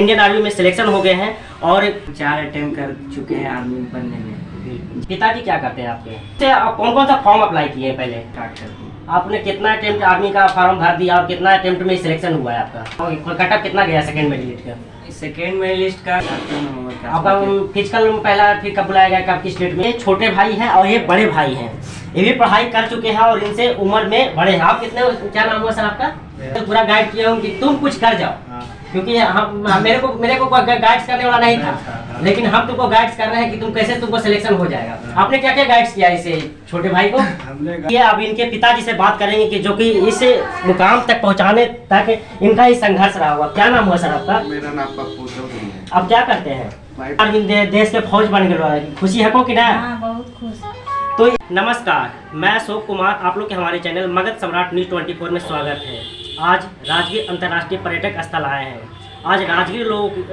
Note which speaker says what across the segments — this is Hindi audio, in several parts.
Speaker 1: इंडियन आर्मी में सिलेक्शन हो गए हैं और
Speaker 2: 4 अटेम्प्ट कर चुके हैं आर्मी बनने में।
Speaker 1: पिताजी क्या करते हैं आपके? आप कौन कौन सा फॉर्म अप्लाई किए पहले?
Speaker 2: स्टार्ट कर दिए।
Speaker 1: आपने कितना अटेम्प्ट आर्मी का फॉर्म भर दिया और कितना अटेम्प्ट में सिलेक्शन हुआ है आपका? और कटअप कितना गया सेकंड मेडलिस्ट का?
Speaker 2: सेकेंड मेडलिस्ट का
Speaker 1: आपका फिजिकल पहला फिर कब बुलाया गया, कब की स्टेट में? छोटे भाई हैं और ये बड़े भाई हैं, ये भी पढ़ाई कर चुके हैं और इनसे उम्र में बड़े हैं। आप कितने, क्या नाम हुआ सर आपका? तो पूरा गाइड किया हूँ कि तुम कुछ कर जाओ, क्योंकि हम मेरे को गाइड्स करने वाला नहीं था, लेकिन हम तुमको गाइड्स कर रहे हैं कि तुम कैसे तुमको सिलेक्शन हो जाएगा। आपने क्या क्या गाइड्स किया इसे छोटे भाई को? ये अब इनके पिताजी से बात करेंगे कि जो कि इस मुकाम तक पहुंचाने तक इनका ही संघर्ष रहा हुआ। क्या नाम हुआ सर आपका?
Speaker 3: मेरा नाम पप्पू चौधरी है।
Speaker 1: अब क्या करते हैं? देश के फौज बन गए, खुशी है को कि ना?
Speaker 4: बहुत खुश।
Speaker 1: तो नमस्कार, मैं अशोक कुमार, आप लोग के हमारे चैनल मगध सम्राट न्यूज़ 24 में स्वागत है। आज राजगीर अंतर्राष्ट्रीय पर्यटक स्थल आए हैं। आज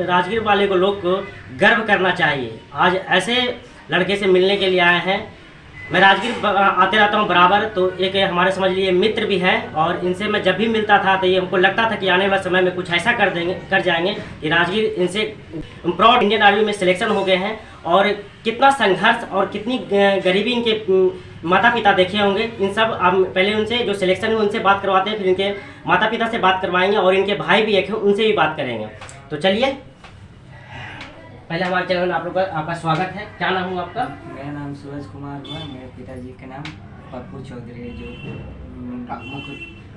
Speaker 1: राजगीर वाले को लोग को गर्व करना चाहिए। आज ऐसे लड़के से मिलने के लिए आए हैं। मैं राजगीर आते रहता हूँ बराबर, तो एक हमारे समझ लिए मित्र भी है और इनसे मैं जब भी मिलता था तो ये हमको लगता था कि आने वाले समय में कुछ ऐसा कर जाएंगे कि राजगीर इनसे प्राउड इंडियन आर्मी में सिलेक्शन हो गए हैं। और कितना संघर्ष और कितनी गरीबी इनके माता पिता देखे होंगे। इन सब अब पहले उनसे जो सिलेक्शन हुए उनसे बात करवाते हैं, फिर इनके माता पिता से बात करवाएंगे और इनके भाई भी एक हैं उनसे भी बात करेंगे। तो चलिए, पहले हमारे चैनल में आप लोग का आपका स्वागत है। क्या नाम हुआ आपका?
Speaker 2: मेरा नाम सूरज कुमार हुआ। मेरे पिताजी का नाम पप्पू चौधरी है, जो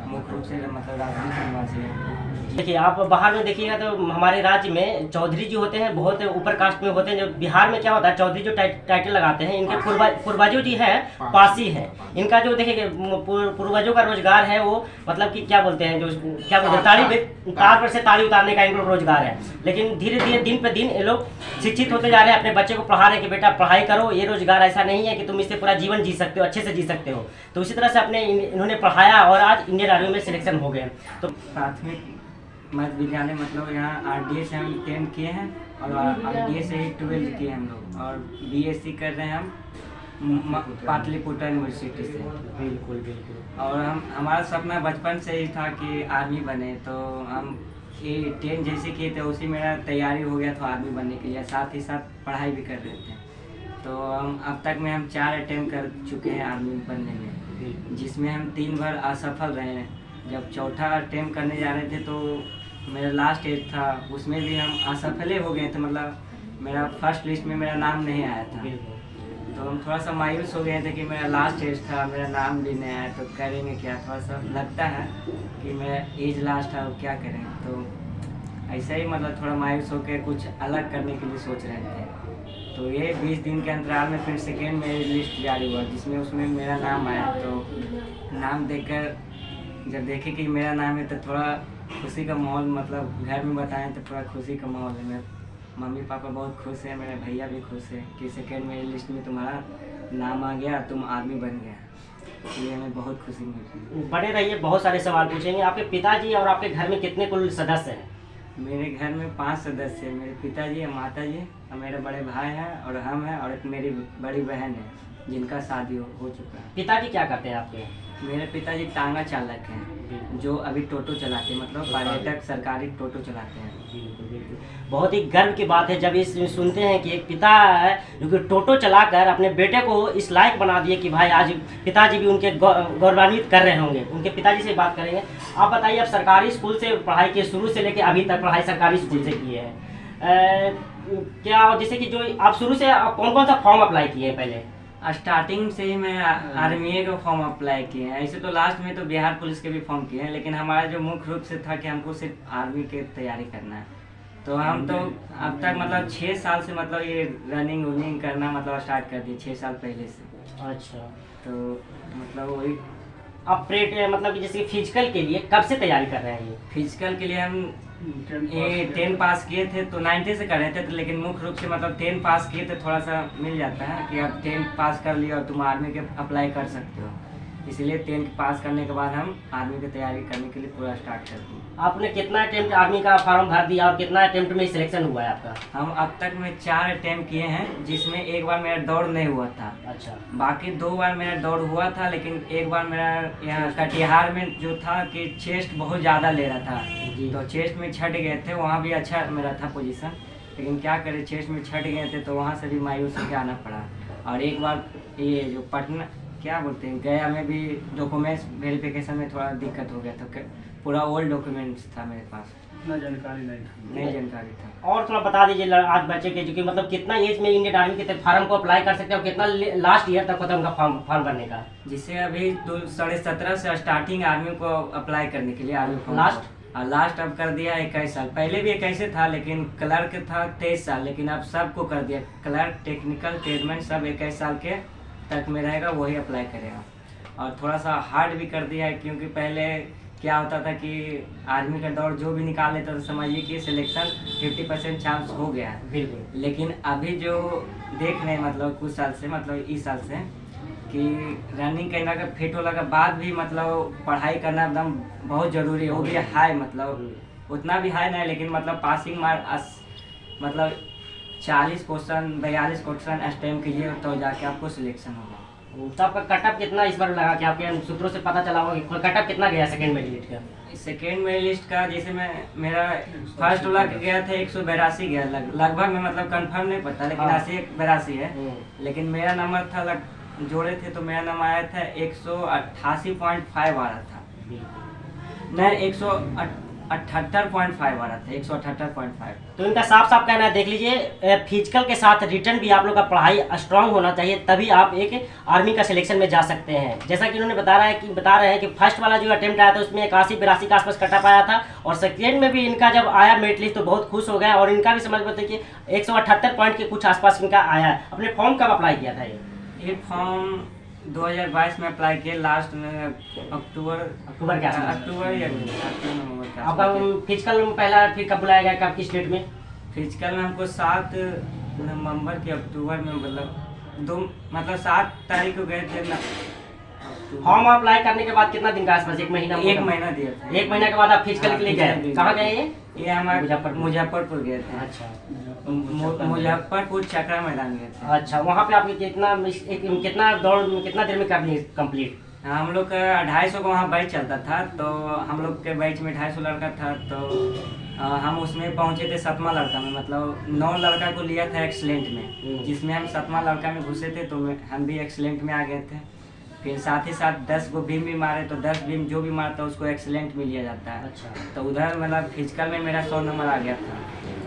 Speaker 2: मुख्य रूप से मतलब राजगीर के निवासी है।
Speaker 1: देखिए, आप बाहर में देखिएगा तो हमारे राज्य में चौधरी जी होते हैं, बहुत ऊपर कास्ट में होते हैं। जो बिहार में क्या होता है, चौधरी जो टाइटल लगाते हैं, इनके पूर्वजों जी है पासी है। इनका जो देखिए पूर्वजों का रोजगार है वो मतलब कि क्या बोलते हैं, जो क्या बोलते हैं, तार पर से ताली उतारने का इनका रोजगार है। लेकिन धीरे धीरे दिन पे दिन ये लोग शिक्षित होते जा रहे हैं, अपने बच्चे को पढ़ा रहे हैं कि बेटा पढ़ाई करो, ये रोजगार ऐसा नहीं है कि तुम इससे पूरा जीवन जी सकते हो, अच्छे से जी सकते हो। तो उसी तरह से अपने इन्होंने पढ़ाया और आज इंडियन आर्मी में सिलेक्शन हो गए। तो
Speaker 2: प्राथमिक मध्य विद्यालय मतलब यहाँ RDA से हम 10 किए हैं और RDA से ही 12 किए हम लोग, और BSc कर रहे हैं हम पाटलिपुत्र यूनिवर्सिटी से।
Speaker 1: बिल्कुल बिल्कुल।
Speaker 2: और हमारा सपना बचपन से ही था कि आर्मी बने, तो हम ये 10 जैसे किए थे उसी मेरा तैयारी हो गया था आर्मी बनने के लिए, साथ ही साथ पढ़ाई भी कर रहे थे। तो हम अब तक में 4 अटेम्प्ट कर चुके हैं आर्मी बनने में, जिसमें हम 3 बार असफल रहे हैं। जब चौथा अटेम्प्ट करने जा रहे थे तो मेरा लास्ट एज था, उसमें भी हम असफल हो गए थे। मतलब मेरा फर्स्ट लिस्ट में मेरा नाम नहीं आया था, तो हम थोड़ा सा मायूस हो गए थे कि मेरा लास्ट एज था, मेरा नाम भी नहीं आया, तो करेंगे क्या। थोड़ा सा लगता है कि मेरा एज लास्ट है, क्या करें। तो ऐसा ही मतलब थोड़ा मायूस होकर कुछ अलग करने के लिए सोच रहे थे। तो ये 20 दिन के अंतराल में फिर सेकेंड मेरी लिस्ट जारी हुआ, जिसमें उसमें मेरा नाम आया। तो नाम देखकर जब देखे कि मेरा नाम है तो थोड़ा खुशी का माहौल, मतलब घर में बताएं तो थोड़ा खुशी का माहौल है। मेरे मम्मी पापा बहुत खुश हैं, मेरे भैया भी खुश है कि सेकेंड मेरी लिस्ट में तुम्हारा नाम आ गया, तुम आर्मी बन गया। इसलिए हमें बहुत खुशी मिली।
Speaker 1: बने रहिए, बहुत सारे सवाल पूछेंगे। आपके पिताजी और आपके घर में कितने कुल सदस्य हैं?
Speaker 2: मेरे घर में 5 सदस्य हैं। मेरे पिताजी है, माता जी और मेरे बड़े भाई हैं और हम हैं, और एक मेरी बड़ी बहन है जिनका शादी हो चुका है।
Speaker 1: पिताजी क्या करते हैं आपके?
Speaker 2: मेरे पिताजी टांगा चालक हैं, जो अभी टोटो चलाते हैं, मतलब पर्यटक सरकारी टोटो चलाते हैं।
Speaker 1: बहुत ही गर्व की बात है जब इस सुनते हैं कि एक पिता है जो कि टोटो चलाकर अपने बेटे को इस लायक बना दिए कि भाई आज पिताजी भी उनके गौरवान्वित कर रहे होंगे। उनके पिताजी से बात करेंगे। आप बताइए, आप सरकारी स्कूल से पढ़ाई की, शुरू से लेकर अभी तक पढ़ाई सरकारी स्कूल से की है क्या? जैसे कि जो आप शुरू से कौन कौन सा फॉर्म अप्लाई किए हैं पहले?
Speaker 2: स्टार्टिंग से ही मैं आर्मी का फॉर्म अप्लाई किए हैं। ऐसे तो लास्ट में तो बिहार पुलिस के भी फॉर्म किए हैं, लेकिन हमारा जो मुख्य रूप से था कि हमको सिर्फ आर्मी की तैयारी करना है। तो हम तो अब तक मतलब 6 साल से मतलब ये रनिंग करना मतलब स्टार्ट कर दिए 6 साल पहले से।
Speaker 1: अच्छा,
Speaker 2: तो मतलब वही
Speaker 1: आप मतलब जैसे फिजिकल के लिए कब से तैयारी कर रहे हैं? ये
Speaker 2: फिजिकल के लिए हम ये 10 पास किए थे तो 90 से कर रहे थे, तो लेकिन मुख्य रूप से मतलब 10 पास किए तो थोड़ा सा मिल जाता है कि अब 10 पास कर लिया और तुम आर्मी के अप्लाई कर सकते हो। इसलिए 10 पास करने के बाद हम आर्मी की तैयारी करने के लिए पूरा स्टार्ट कर दिए।
Speaker 1: आपने कितना अटेम्प्ट आर्मी का फॉर्म भर दिया और कितना अटेम्प्ट में सिलेक्शन हुआ है आपका?
Speaker 2: हम अब तक में 4 अटेम्प्ट किए हैं, जिसमें एक बार मेरा दौड़ नहीं हुआ था।
Speaker 1: अच्छा।
Speaker 2: बाकी 2 बार मेरा दौड़ हुआ था, लेकिन एक बार मेरा यहाँ कटिहार में जो था कि चेस्ट बहुत ज़्यादा ले रहा था, तो चेस्ट में छट गए थे। वहाँ भी अच्छा मेरा था पोजीशन, लेकिन क्या करें, चेस्ट में छट गए थे तो वहाँ से भी मायूस होकर आना पड़ा। और एक बार ये जो पटना क्या बोलते हैं, गया में भी डॉक्यूमेंट्स वेरिफिकेशन में थोड़ा दिक्कत हो गया था, पूरा ओल्ड डॉक्यूमेंट्स था मेरे पास,
Speaker 4: इतना जानकारी नहीं
Speaker 2: जानकारी था।
Speaker 1: और थोड़ा बता दीजिए आज बच्चे के जो कि मतलब कितना एज में इंडियन आर्मी के फार्म को अप्लाई कर सकते हैं और कितना लास्ट ईयर तक होता है उनका फॉर्म भरने का?
Speaker 2: जिससे अभी 17.5 से स्टार्टिंग आर्मी को अप्लाई करने के लिए आर्मी फॉर्म लास्ट अब कर दिया 21 साल। पहले भी 21 था, लेकिन क्लर्क था 23 साल, लेकिन अब सबको कर दिया, क्लर्क टेक्निकल ट्रेडमैन सब 21 साल के तक में रहेगा, वही अप्लाई करेगा। और थोड़ा सा हार्ड भी कर दिया है, क्योंकि पहले क्या होता था कि आर्मी का दौड़ जो भी निकाल लेता था, समझिए कि सिलेक्शन 50% चांस हो गया है।
Speaker 1: बिल्कुल।
Speaker 2: लेकिन अभी जो देख रहे हैं मतलब कुछ साल से, मतलब इस साल से, कि रनिंग करने का फिट होने के बाद भी मतलब पढ़ाई करना एकदम बहुत ज़रूरी है, वो भी हाई, मतलब उतना भी हाई नहीं, लेकिन मतलब पासिंग मार्क मतलब 40 क्वेश्चन 42 क्वेश्चन अटेम्प्ट कीजिए तो जाके आपको सिलेक्शन होगा।
Speaker 1: तो आपका कटअप कितना इस बार लगा कि आपके सूत्रों से पता चला होगा कि कटअप कितना गया सेकंड मेडलिस्ट का?
Speaker 2: सेकेंड मेडलिस्ट का जैसे मेरा फर्स्ट वाला गया था 182 गया, लगभग में मतलब कंफर्म नहीं पता, लेकिन 82 है। लेकिन मेरा नंबर था जोड़े थे तो मेरा नंबर आया था 188.5 आ रहा था, नहीं 178.5 आ रहा था, 178.5।
Speaker 1: तो इनका साफ साफ कहना है, देख लीजिए फिजिकल के साथ रिटर्न भी आप लोग का पढ़ाई स्ट्रांग होना चाहिए, तभी आप एक आर्मी का सिलेक्शन में जा सकते हैं। जैसा कि इन्होंने बता रहे हैं कि फर्स्ट वाला जो अटेम्प्ट आया था उसमें 81-82 के आसपास कटा पाया था, और सेकेंड में भी इनका जब आया मेरिट लिस्ट तो बहुत खुश हो गया, और इनका भी समझ पाते कि 178 पॉइंट के कुछ आसपास इनका आया है। अपने फॉर्म कब अप्लाई किया था?
Speaker 2: ये फॉर्म 2022 में अप्लाई किया, लास्ट में अक्टूबर
Speaker 1: के आसपास,
Speaker 2: अक्टूबर या नवंबर के
Speaker 1: आपका
Speaker 2: आसपास।
Speaker 1: फिजिकल पहला फिर कब बुलाया गया, कब किस डेट में?
Speaker 2: फिजिकल में हमको 7 नवंबर के अक्टूबर में मतलब 7 तारीख को गए थे ना।
Speaker 1: फॉर्म अप्लाई करने के बाद कितना दिन का आसपास? 1 महीना?
Speaker 2: 1 महीना दिया था।
Speaker 1: 1 महीना के बाद आप फिजिकल के लिए गए? कहाँ गए ये
Speaker 2: हमारे मुजफ्फरपुर गए थे।
Speaker 1: अच्छा,
Speaker 2: मुजफ्फरपुर चकरा मैदान गए थे।
Speaker 1: अच्छा, वहाँ पे आपने कितना दौड़ कितना देर में कर ली कंप्लीट?
Speaker 2: हम लोग का 250 का वहाँ बैच चलता था, तो हम लोग के बैच में 250 लड़का था, तो हम उसमें पहुँचे थे 7वां लड़का में, मतलब 9 लड़का को लिया था एक्सीलेंट में, जिसमें हम 7वां लड़का में घुसे थे, तो हम भी एक्सीलेंट में आ गए थे। फिर साथ ही साथ 10 को बीम भी मारे, तो 10 बीम जो भी मारता है उसको एक्सीलेंट में लिया जाता है।
Speaker 1: अच्छा।
Speaker 2: तो उधर मतलब फिजिकल में मेरा 100 नंबर आ गया था,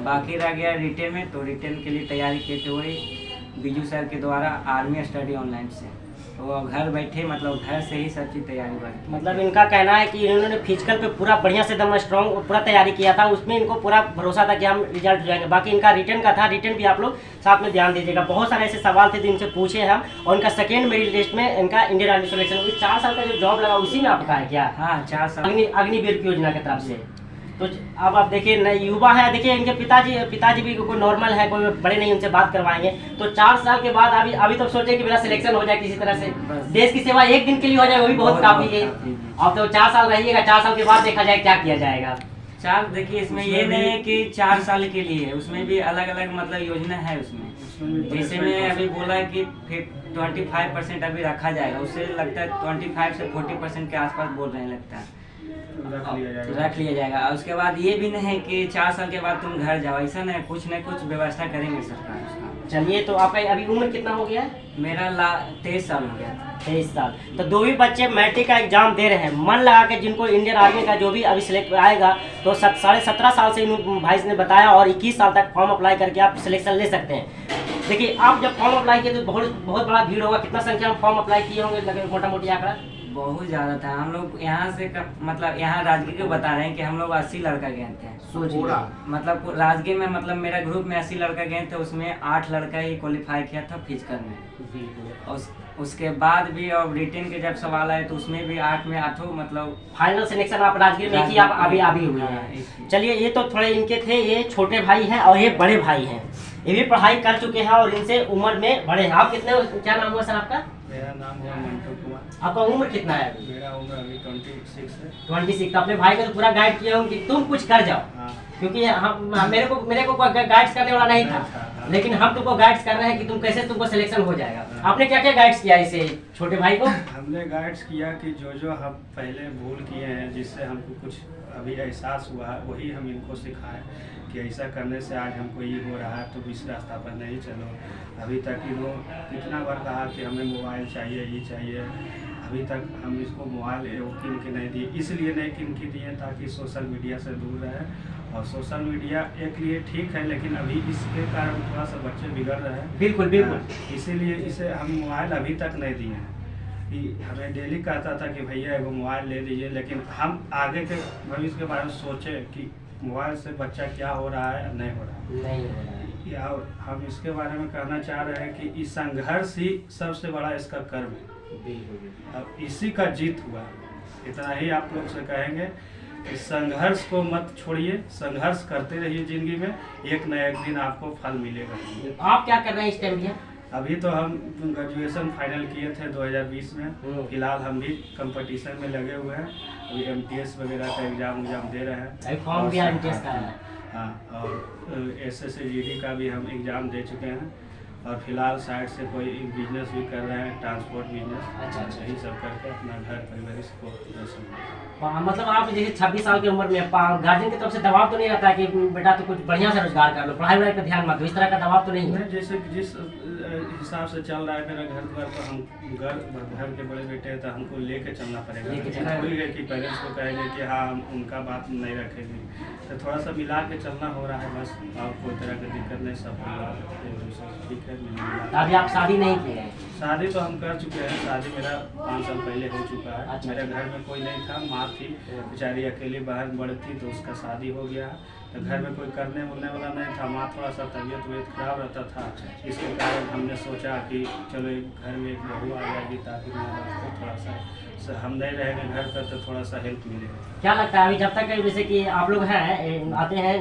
Speaker 2: बाकी रह गया रिटेन में, तो रिटेन के लिए तैयारी किए थे वही बीजू सर के द्वारा आर्मी स्टडी ऑनलाइन से, तो घर बैठे मतलब घर से ही सब चीज़ तैयारी बढ़ी।
Speaker 1: मतलब इनका कहना है कि इन्होंने फिजिकल पे पूरा बढ़िया से एकदम स्ट्रॉन्ग पूरा तैयारी किया था, उसमें इनको पूरा भरोसा था कि हम रिजल्ट हो जाएंगे। बाकी इनका रिटर्न का था, रिटर्न भी आप लोग साथ में ध्यान दीजिएगा। बहुत सारे ऐसे सवाल थे जिनसे पूछे हम, और इनका सेकेंड मेरिट लिस्ट में इनका इंडियन आर्मी सिलेक्शन। 4 साल का जो जॉब लगा उसी में आपका है क्या?
Speaker 2: हाँ, 4 साल
Speaker 1: अग्निवीर की योजना की तरफ से। तो अब आप देखिए नए युवा है, देखिए इनके पिताजी भी कोई नॉर्मल है, कोई बड़े नहीं, उनसे बात करवाएंगे। तो 4 साल के बाद अभी तो सोचे कि मेरा सिलेक्शन हो जाए किसी तरह से, देश की सेवा एक दिन के लिए हो जाए वो भी बहुत काफी है। अब तो 4 साल रहिएगा, 4 साल के बाद देखा जाए क्या किया जाएगा।
Speaker 2: 4 देखिए, इसमें ये नहीं है कि 4 साल के लिए है, उसमें भी अलग अलग मतलब योजना है उसमें। जैसे मैं अभी बोला कि फिर 25% अभी रखा जाएगा, उससे लगता है 25 से 40% के आसपास बोल रहे हैं, लगता है रख लिया जाएगा। और उसके बाद ये भी नहीं है कि 4 साल के बाद तुम घर जाओ, ऐसा नहीं, कुछ न कुछ व्यवस्था करेंगे सरकार उसका।
Speaker 1: चलिए, तो आपका अभी उम्र कितना हो गया है?
Speaker 2: मेरा 23 साल हो गया।
Speaker 1: 23 साल। तो 2 भी बच्चे मैट्रिक का एग्जाम दे रहे हैं, मन लगा के जिनको इंडियन आर्मी का जो भी अभी सिलेक्ट आएगा, तो 17.5 साल से इन भाई ने बताया, और 21 साल तक फॉर्म अप्लाई करके आप सिलेक्शन ले सकते हैं। देखिए, आप जब फॉर्म अप्लाई किए तो बहुत बड़ा भीड़ होगा, कितना संख्या में फॉर्म अप्लाई किए होंगे लगे मोटा मोटी आंकड़ा?
Speaker 2: बहुत ज़्यादा था। हम लोग यहाँ से मतलब यहाँ राजगीर को बता रहे हैं कि हम लोग 80 लड़का गए थे।
Speaker 1: पूरा
Speaker 2: मतलब राजगीर में मतलब मेरा ग्रुप में 80 लड़का गए थे, उसमें 8 लड़का ही क्वालिफाई किया था फिजिकल में। और उसके बाद भी और रिटेन के जब सवाल आए तो उसमें भी 8 में 8 मतलब
Speaker 1: फाइनल सिलेक्शन आप राजगीर में की, आप अभी हुई है। चलिए, ये तो थोड़े इनके थे, ये छोटे भाई हैं और ये बड़े भाई हैं, ये भी पढ़ाई कर चुके हैं और इनसे उम्र में बड़े हैं। आप कितने, क्या नाम हुआ सर आपका?
Speaker 4: मेरा नाम हुआ मंटू कुमार।
Speaker 1: आपका उम्र कितना है अभी?
Speaker 4: मेरा उम्र अभी 26 है।
Speaker 1: 26। अपने भाई को तो पूरा गाइड किया हूँ कि तुम कुछ कर जाओ,
Speaker 4: हाँ।
Speaker 1: क्योंकि मेरे को गाइड्स करने वाला नहीं था,
Speaker 4: हाँ।
Speaker 1: लेकिन हम तुमको गाइड्स कर रहे हैं कि तुम कैसे तुमको सिलेक्शन हो जाएगा। आपने क्या क्या गाइड्स किया इसे छोटे भाई को?
Speaker 4: हमने गाइड्स किया कि जो हम पहले भूल किए हैं, जिससे हमको कुछ अभी एहसास हुआ है, वही हम इनको सिखाएं कि ऐसा करने से आज हमको ये हो रहा है, तो इस रास्ता पर नहीं चलो। अभी तक इन्होंने कितना बार कहा कि हमें मोबाइल चाहिए, ये चाहिए, अभी तक हम इसको मोबाइल किन के नहीं दिए। इसलिए नहीं किन के दिए ताकि सोशल मीडिया से दूर रहे। और सोशल मीडिया एक लिए ठीक है, लेकिन अभी इसके कारण थोड़ा सा बच्चे बिगड़ रहे हैं।
Speaker 1: बिल्कुल बिल्कुल।
Speaker 4: इसीलिए इसे हम मोबाइल अभी तक नहीं दिए हैं। कि हमें डेली कहता था कि भैया एगो मोबाइल ले लीजिए, लेकिन हम आगे के भविष्य के बारे में सोचे कि मोबाइल से बच्चा क्या हो रहा है, नहीं हो रहा है।
Speaker 1: नहीं हो रहा है।
Speaker 4: या हम इसके बारे में कहना चाह रहे हैं कि इस संघर्ष ही सबसे बड़ा इसका कर्म है।
Speaker 1: बिल्कुल।
Speaker 4: अब इसी का जीत हुआ। इतना ही आप लोग से कहेंगे कि संघर्ष को मत छोड़िए, संघर्ष करते रहिए जिंदगी में, एक न एक दिन आपको फल मिलेगा।
Speaker 1: आप क्या कर रहे हैं इस टाइम भैया?
Speaker 4: अभी तो हम ग्रेजुएशन फाइनल किए थे 2020 में। फिलहाल हम भी कंपटीशन में लगे हुए हैं। अभी MTS वगैरह का एग्जाम दे रहे हैं।
Speaker 1: फॉर्म भी MTS का है।
Speaker 4: हाँ, और SSGD का भी हम एग्ज़ाम दे चुके हैं। और फिलहाल साइड से कोई बिजनेस भी कर रहे हैं, ट्रांसपोर्ट बिजनेस।
Speaker 1: अच्छा।
Speaker 4: यही सब करके अपना घर परिवार को
Speaker 1: मतलब आप जैसे 26 साल की उम्र में गार्जियन की तरफ से दबाव तो नहीं रहता है कि बेटा तो कुछ बढ़िया से रोजगार कर लो, पढ़ाई वढ़ाई पर ध्यान मत दो, इस तरह का दबाव तो नहीं है?
Speaker 4: जैसे जिस हिसाब से चल रहा है मेरा घर द्वार, तो हम घर के बड़े बेटे हैं, तो हमको लेके चलना पड़ेगा। कोई है कि पेरेंट्स को कहेंगे कि हाँ हम उनका बात नहीं रखेंगे, तो थोड़ा सा मिला के चलना हो रहा है बस। और कोई तरह की दिक्कत नहीं, सब ठीक है।
Speaker 1: अभी आप शादी नहीं किए हैं?
Speaker 4: शादी तो हम कर चुके हैं। शादी मेरा 5 साल पहले हो चुका है।
Speaker 1: अच्छा।
Speaker 4: मेरे घर में कोई नहीं था, माँ थी बेचारी अकेली बाहर बड़ी थी, तो उसका शादी हो गया। तो घर में कोई करने बोलने वाला नहीं था। माँ थोड़ा सा तबीयत खराब रहता था, इसके कारण हमने सोचा कि चलो एक घर में एक बहू आ जाएगी, ताकि माँ बाप को थोड़ा सा हम नहीं रहेंगे घर पर तो थोड़ा सा हेल्प मिलेगा।
Speaker 1: क्या लगता है अभी जब तक जैसे कि आप लोग हैं आते हैं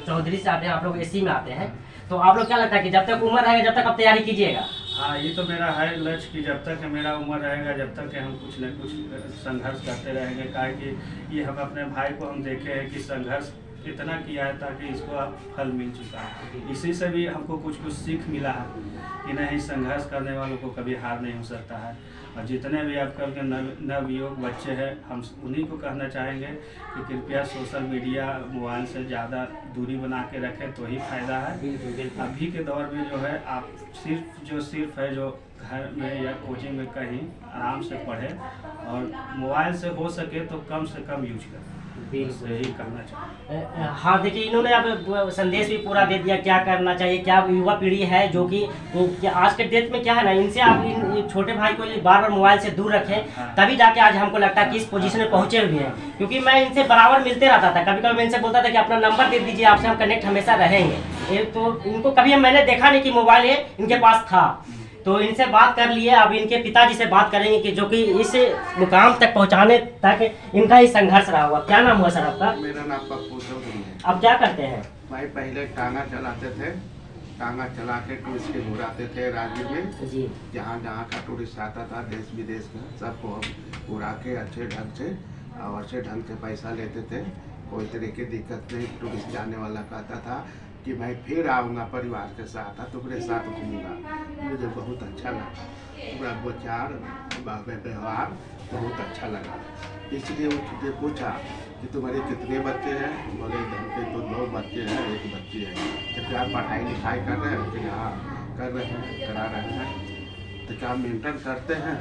Speaker 1: चौधरी से आते हैं, आप लोग AC में आते हैं, तो आप लोग क्या लगता है कि जब तक उम्र रहेगा जब तक आप तैयारी कीजिएगा?
Speaker 4: हाँ, ये तो मेरा है लक्ष्य कि जब तक मेरा उम्र रहेगा, जब तक हम कुछ न कुछ संघर्ष करते रहेंगे। कारण कि ये हम अपने भाई को हम देखे हैं कि संघर्ष इतना किया है ताकि इसको अब फल मिल चुका है। इसी से भी हमको कुछ सीख मिला है कि नहीं, संघर्ष करने वालों को कभी हार नहीं हो सकता है। और जितने भी आजकल के नवयुवक बच्चे हैं, हम उन्हीं को कहना चाहेंगे कि कृपया सोशल मीडिया मोबाइल से ज़्यादा दूरी बना के रखें, तो ही फायदा है। अभी के दौर में जो है आप सिर्फ है जो घर में या कोचिंग में कहीं आराम से पढ़ें और मोबाइल से हो सके तो कम से कम यूज करें। यही कहना चाहिए।
Speaker 1: हाँ, देखिए इन्होंने अब संदेश भी पूरा दे दिया क्या करना चाहिए। क्या युवा पीढ़ी है जो कि आज के डेट में क्या है ना, इनसे आप इन छोटे भाई को बार बार मोबाइल से दूर रखें, तभी जाके आज हमको लगता है कि इस पोजीशन में पहुंचे हुए हैं। क्योंकि मैं इनसे बराबर मिलते रहता था, कभी कभी मैं इनसे बोलता था कि अपना नंबर दे दीजिए, आपसे हम कनेक्ट हमेशा रहेंगे। तो इनको कभी मैंने देखा नहीं कि मोबाइल है इनके पास था। तो इनसे बात कर लिए, अब इनके पिताजी से बात करेंगे कि जो कि इस मुकाम तक पहुंचाने तक इनका ही संघर्ष रहा हुआ। क्या नाम हुआ सर आपका?
Speaker 3: मेरा नाम पप्पू चौधरी है।
Speaker 1: आप क्या करते हैं?
Speaker 3: भाई पहले टांगा चलाते थे, टांगा चला के टूरिस्ट के घुराते थे राजगीर में।
Speaker 1: जी।
Speaker 3: जहाँ जहाँ का टूरिस्ट आता था देश विदेश का, सबको हम घुरा के अच्छे ढंग से और अच्छे ढंग से पैसा लेते थे। कोई तरह की दिक्कत नहीं। टूरिस्ट जाने वाला कहता था कि मैं फिर आऊँगा परिवार के साथ, तुम्हारे साथ घूमूंगा। मुझे बहुत अच्छा लगा, पूरा विचार व्यवहार बहुत अच्छा लगा। इसलिए उसने पूछा कि तुम्हारे कितने बच्चे हैं? बोले घर पे तो 2 बच्चे हैं, 1 बच्ची है। तो क्या पढ़ाई लिखाई कर रहे हैं? कि हाँ कर रहे हैं, करा रहे हैं। तो क्या मेंटेन करते हैं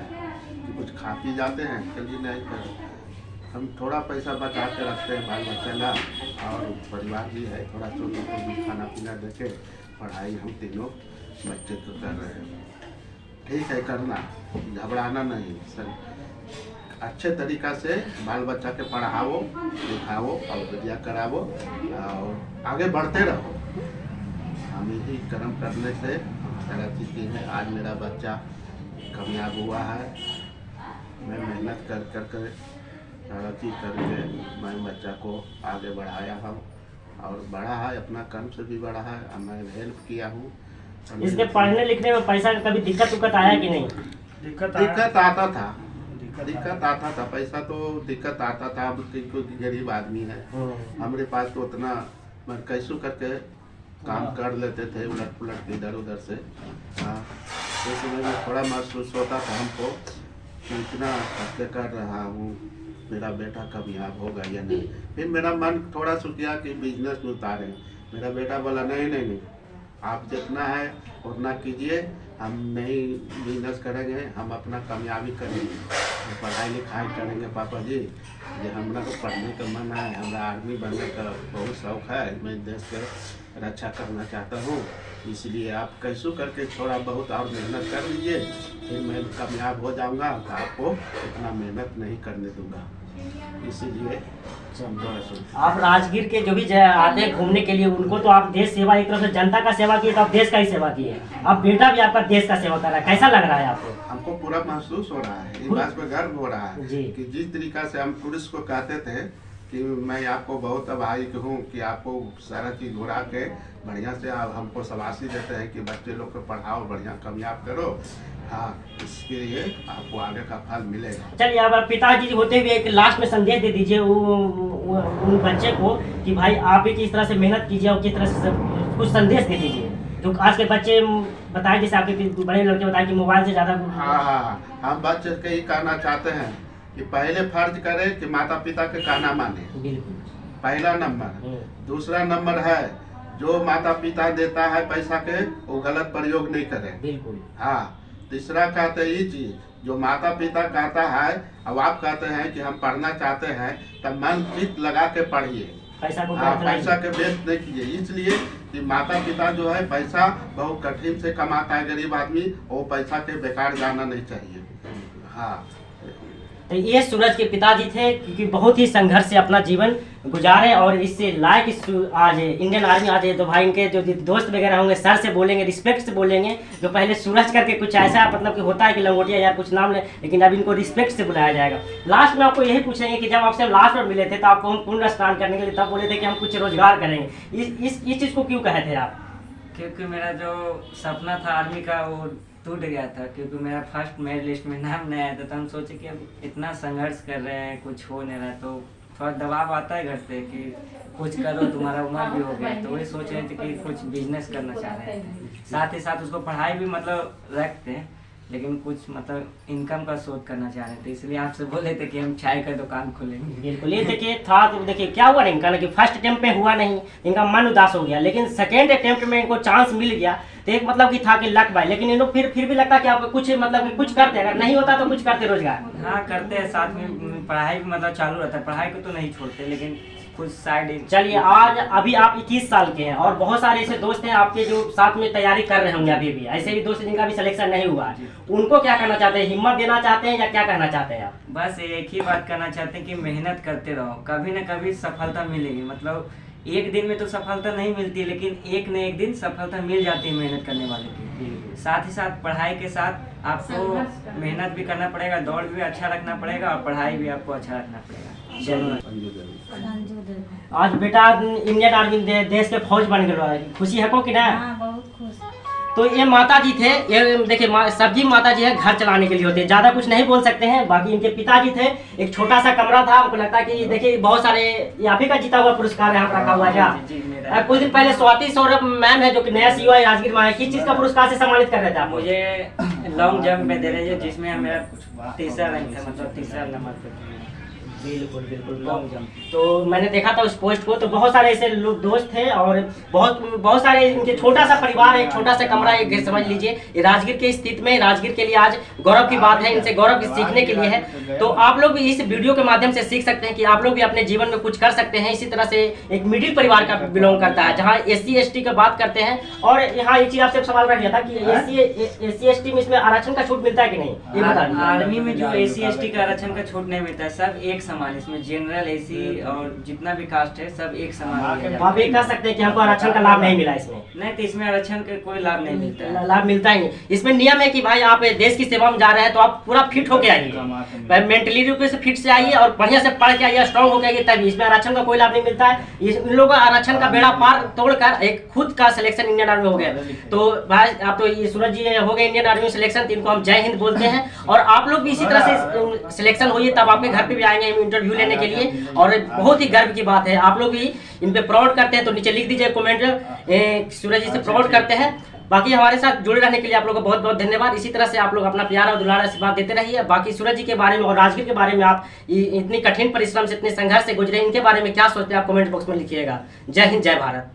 Speaker 3: कि कुछ खा पी जाते हैं? चलिए नहीं कर, हम थोड़ा पैसा बचा के रखते हैं बाल बच्चा ला, और परिवार भी है, थोड़ा छोटों को भी खाना पीना देके पढ़ाई हम तीनों बच्चे को कर रहे हैं। ठीक है, करना, घबराना नहीं सर। अच्छे तरीक़ा से बाल बच्चा के पढ़ाओ लिखाओ और विद्या कराओ और आगे बढ़ते रहो। हम यही कर्म करने से सारा चीज़ें हैं। आज मेरा बच्चा कामयाब हुआ है। मैं मेहनत कर सारा चीज़ करके मैं बच्चा को आगे बढ़ाया हूँ और बढ़ा है, अपना कर्म से भी बढ़ा है। मैं हेल्प किया हूँ।
Speaker 1: इसके पढ़ने लिखने में पैसा का कभी दिक्कत उक्कत आया कि नहीं?
Speaker 3: दिक्कत आता था, दिक्कत आता था। पैसा तो दिक्कत आता था। हम क्योंकि गरीब आदमी है, हमारे पास तो उतना कैसे करके काम कर लेते थे, उलट पुलट इधर उधर से। हाँ, तो समय में थोड़ा महसूस होता था हमको कि इतना खर्चे कर रहा हूँ, मेरा बेटा कामयाब होगा या नहीं। फिर मेरा मन थोड़ा सा किया कि बिजनेस में उतारें। मेरा बेटा बोला नहीं नहीं नहीं, आप जितना है उतना कीजिए, हम नहीं बिजनेस करेंगे, हम अपना कामयाबी करेंगे, पढ़ाई लिखाई करेंगे पापा जी। ये हमरा को पढ़ने का मन है, हमरा आर्मी बनने का बहुत शौक है, मैं देश के रक्षा करना चाहता हूँ, इसलिए आप कैसे करके थोड़ा बहुत और मेहनत कर लीजिए, फिर मैं कामयाब हो जाऊँगा तो आपको इतना मेहनत नहीं करने दूँगा। इसीलिए
Speaker 1: आप राजगीर के जो भी आते हैं घूमने के लिए, उनको तो आप देश सेवा, एक तरफ से जनता का सेवा किए तो आप देश का ही सेवा किए। अब बेटा भी आपका देश का सेवा कर रहा है, कैसा लग रहा है आपको?
Speaker 3: हमको पूरा महसूस हो रहा है, इस बात पे गर्व हो रहा है कि जिस तरीका से हम पुलिस को कहते थे कि मैं आपको बहुत आभारी हूँ कि आपको सारा चीज़ घुरा के बढ़िया से आप हमको शाबाशी देते हैं कि बच्चे लोग को पढ़ाओ, बढ़िया कामयाब करो। हाँ, इसके लिए आपको आगे का फल मिलेगा।
Speaker 1: चलिए, अब पिताजी होते हुए एक लास्ट में संदेश दे दीजिए उन बच्चे को कि भाई आप भी किस तरह से मेहनत कीजिए और किस तरह से कुछ संदेश दे दीजिए जो आज के बच्चे बताए, जैसे आपके बड़े लड़के बताए कि मोबाइल से ज़्यादा।
Speaker 3: हाँ, हम बच्चे के ही कहना चाहते हैं कि पहले फर्ज करें कि माता पिता के कहना माने, बिल्कुल पहला नंबर। दूसरा नंबर है जो माता पिता देता है पैसा के, वो गलत प्रयोग नहीं करे, बिल्कुल। हाँ, तीसरा कहते ही चीज जो माता पिता कहता है, अब आप कहते हैं कि हम पढ़ना चाहते हैं, तब मन चित लगा के पढ़िए, पैसा के वेस्ट नहीं कीजिए। इसलिए कि माता पिता जो है पैसा बहुत कठिन से कमाता है गरीब आदमी, वो पैसा के बेकार जाना नहीं चाहिए। हाँ,
Speaker 1: तो ये सूरज के पिताजी थे क्योंकि बहुत ही संघर्ष से अपना जीवन गुजारे और इससे लायक आज इंडियन आर्मी आज है। तो भाई इनके जो दोस्त वगैरह होंगे सर से बोलेंगे, रिस्पेक्ट से बोलेंगे, जो पहले सूरज करके कुछ ऐसा मतलब कि होता है कि लंगोटिया यार कुछ नाम ले, लेकिन अब इनको रिस्पेक्ट से बुलाया जाएगा। लास्ट में आपको यही पूछेंगे कि जब आपसे लास्ट में मिले थे तो आपको हम पुण्य स्नान करने के लिए तब बोले थे कि हम कुछ रोजगार करेंगे, इस चीज़ को क्यों कहे थे आप?
Speaker 2: क्योंकि मेरा जो सपना था आर्मी का वो टूट गया था, क्योंकि मेरा फर्स्ट मेरिट लिस्ट में नाम नहीं आया था। तो हम सोचे कि अब इतना संघर्ष कर रहे हैं, कुछ हो नहीं रहा, तो थोड़ा दबाव आता है घर से कि कुछ करो, तुम्हारा उम्र भी हो गया। तो वही सोच रहे थे कि कुछ बिजनेस करना चाह रहे थे, साथ ही साथ उसको पढ़ाई भी मतलब रखते हैं, लेकिन कुछ मतलब इनकम का सोच करना चाह रहे थे, इसलिए आपसे बोले थे कि हम चाय का दुकान खोलेंगे।
Speaker 1: बिल्कुल, ये देखिए था, तो देखिए क्या हुआ इनका ना कि फर्स्ट अटेम्प्ट में हुआ नहीं, इनका मन उदास हो गया, लेकिन सेकेंड अटेम्प्ट में इनको चांस मिल गया। तो एक मतलब कि था कि लक भाई, लेकिन इनको फिर भी लगता कि आप कुछ मतलब कि कुछ करते, अगर नहीं होता तो कुछ करते रोजगार।
Speaker 2: हाँ, करते हैं, साथ में पढ़ाई भी मतलब चालू रहता है, पढ़ाई को तो नहीं छोड़ते, लेकिन कुछ साइड।
Speaker 1: चलिए, आज अभी आप 21 साल के हैं और बहुत सारे ऐसे दोस्त हैं आपके जो साथ में तैयारी कर रहे होंगे अभी भी, ऐसे भी दोस्त जिनका भी सिलेक्शन नहीं हुआ, उनको क्या करना चाहते हैं? हिम्मत देना चाहते हैं या क्या कहना चाहते हैं आप?
Speaker 2: बस एक ही बात करना चाहते हैं कि मेहनत करते रहो, कभी न कभी सफलता मिलेगी। मतलब एक दिन में तो सफलता नहीं मिलती, लेकिन एक न एक दिन सफलता मिल जाती है मेहनत करने वाले की। साथ ही साथ पढ़ाई के साथ आपको मेहनत भी करना पड़ेगा, दौड़ भी अच्छा रखना पड़ेगा और पढ़ाई भी आपको अच्छा रखना पड़ेगा।
Speaker 1: आज बेटा इंडियन आर्मी देश के फौज बन गए, खुशी है को कि ना?
Speaker 5: बहुत खुश।
Speaker 1: तो ये माता जी थे, ये देखिए सब्जी माता जी है, घर चलाने के लिए होते हैं, ज़्यादा कुछ नहीं बोल सकते हैं। बाकी इनके पिताजी थे, एक छोटा सा कमरा था, हमको लगता है कि देखिए बहुत सारे यहाँ का जीता हुआ पुरस्कार यहाँ पर रखा हुआ है। कुछ दिन पहले स्वाति सौरभ मैम है जो कि नया सीईओ है राजगीर में, किस चीज़ का पुरस्कार से सम्मानित कर रहे थे आप?
Speaker 2: मुझे लॉन्ग जंप में दे रहे थे, जिसमें मेरा तीसरा रैंक था, मतलब तीसरा नंबर पे।
Speaker 1: बिल्कुल बिल्कुल लॉन्ग जंप। तो मैंने देखा था उस पोस्ट को, तो बहुत सारे ऐसे लोग दोस्त थे और बहुत सारे इनके छोटा सा परिवार है, एक छोटा सा कमरा, एक घर समझ लीजिए। ये राजगीर के स्थिति में राजगीर के लिए आज गौरव की बात है, इनसे गौरव सीखने के लिए है। तो आप लोग भी इस वीडियो के माध्यम से सीख सकते हैं कि आप लोग भी अपने जीवन में कुछ कर सकते हैं। इसी तरह से एक मिडिल परिवार का बिलोंग करता है, जहाँ SC ST का बात करते हैं। और यहाँ एक चीज आपसे सवाल रह गया था कि SC ST में इसमें आरक्षण का छूट मिलता है कि नहीं, ये बता दीजिए।
Speaker 2: आर्मी में जो SC ST का आरक्षण का छूट नहीं मिलता है, सब एक समान, इसमें जनरल एसी और जितना भी कास्ट है सब एक समान दिया
Speaker 1: तो
Speaker 2: जाता
Speaker 1: आप ये कह सकते हैं कि हमको आरक्षण का लाभ नहीं मिला इसमें?
Speaker 2: है। नहीं तो इसमें आरक्षण का कोई लाभ नहीं मिलता है।
Speaker 1: लाभ मिलता ही नहीं। इसमें नियम है कि भाई आप देश की सेवा में जा रहे हैं तो आप पूरा फिट होके आइए, मेंटली रूप से फिट से आइए और बढ़िया से पढ़ के आइए, स्ट्रांग होके आइए, तभी। इसमें आरक्षण का कोई लाभ नहीं मिलता है। इन लोगों का आरक्षण का बेड़ा पार तोड़कर एक खुद का सिलेक्शन इंडियन आर्मी हो गया। तो भाई आप तो ये सूरज जी हो गए इंडियन आर्मी में सिलेक्शन, तो इनको हम जय हिंद बोलते हैं। और आप लोग भी इसी तरह से सिलेक्शन होइए, तब आपके घर पे भी आएंगे हम इंटरव्यू लेने के लिए। और बहुत ही गर्व की बात है, आप लोग भी इन पे प्राउड करते हैं तो नीचे लिख दीजिए कमेंट, सूरज जी से प्राउड करते हैं। बाकी हमारे साथ जुड़े रहने के लिए आप लोगों को बहुत बहुत धन्यवाद। इसी तरह से आप लोग अपना प्यार और दुलारा आशीर्वाद देते रहिए। बाकी सूरज जी के बारे में और राजगीर के बारे में आप इतनी कठिन परिश्रम से, इतने संघर्ष से गुजरे, इनके बारे में क्या सोचते हैं आप कमेंट बॉक्स में लिखिएगा। जय हिंद, जय भारत।